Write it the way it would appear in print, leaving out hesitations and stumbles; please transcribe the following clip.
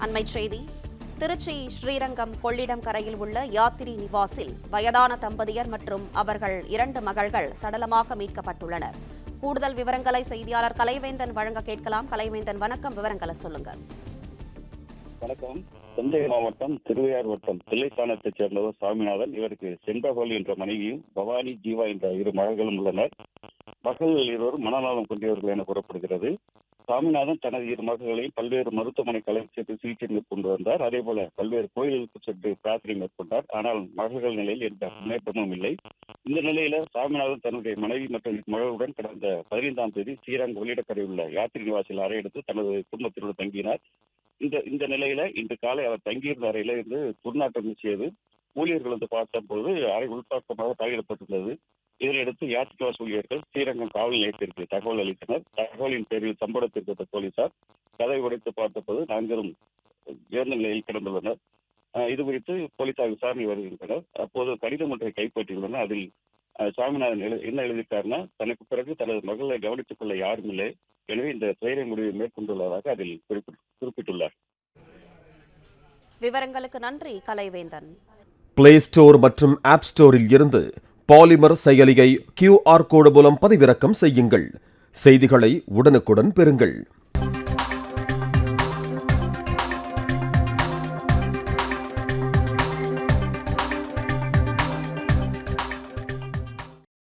அண்மைச் செய்தி. திருச்சி ஸ்ரீரங்கம் கொள்ளிடம் கரையில் உள்ள யாத்திரி நிவாசில் வயதான தம்பதியர் மற்றும் அவர்கள் 2 மகள்கள் சடலமாக மீட்கப்பட்டுள்ளனர். கூடுதல் விவரங்களை செய்தியாளர் கலைவேந்தன் வழங்க கேட்கலாம். கலைவேந்தன், வணக்கம். விவரங்களை சொல்லுங்க. வணக்கம். தஞ்சை மாவட்டம் திருவையார் வட்டம் தில்லைத்தானத்தைச் சேர்ந்தவர் சாமிநாதன். இவருக்கு செண்பகவல்லி என்ற மனைவியும் பவானி, ஜீவா என்ற 2 மகள்களும் உள்ளனர். மகள்கள் இருவரும் மனநலம் கொண்டவர்கள் என கூறப்படுகிறது. சாமிநாதன் தனது 2 மகள்களையும் பல்வேறு மருத்துவமனைக்கு அழைத்து சிகிச்சை மேற்கொண்டு வந்தார். அதேபோல பல்வேறு கோயில்களுக்கு சென்று பிரார்த்தனை மேற்கொண்டார். ஆனால் மகள்கள் நிலையில் எந்த முன்னேற்றமும் இல்லை. இந்த நிலையில சாமிநாதன் தன்னுடைய மனைவி மற்றும் மகளுடன் கடந்த 15ஆம் தேதி ஸ்ரீரங்கம் கொள்ளிடக்கரை உள்ள யாத்திரி நிவாசில் அறை எடுத்து தனது குடும்பத்தினுடன் தங்கினார். இந்த நிலையில இன்று காலை அவர் தங்கியிருந்த அறையில இருந்து துர்நாற்றம் வீசியது. ஊழியர்கள் பார்த்தபோது அறை உள்பக்கமாக தாக்கிடப்பட்டுள்ளது. இதனையடுத்து யாத்திரி நிவாஸ் ஊழியர்கள் ஸ்ரீரங்கம் காவல் நிலையத்திற்கு தகவல் அளித்தனர். தகவலின் பேரில் சம்பவத்திற்கு வந்த போலீசார் கதை உடைத்து பார்த்தபோது 4 இறந்த நிலையில் கிடந்துள்ளனர். இது குறித்து போலீசார் விசாரணை வருகின்றனர். அப்போது கடிதம் ஒன்றை கைப்பற்றியுள்ளனர். அதில் சாமிநாதன் என்ன எழுதியிருக்காருன்னா, தனக்கு பிறகு தனது மகளை கவனித்துக் கொள்ள யாரும் இல்லை, எனவே இந்த துயர முடிவை மேற்கொண்டுள்ளதாக அதில் குறிப்பிட்டுள்ளார். விவரங்களுக்கு நன்றி கலைவேந்தன். பிளே ஸ்டோர் மற்றும் ஆப் ஸ்டோரில் இருந்து பாலிமர் செயலியை QR கோடு மூலம் பதிவிறக்கம் செய்யுங்கள். செய்திகளை உடனுக்குடன் பெறுங்கள்.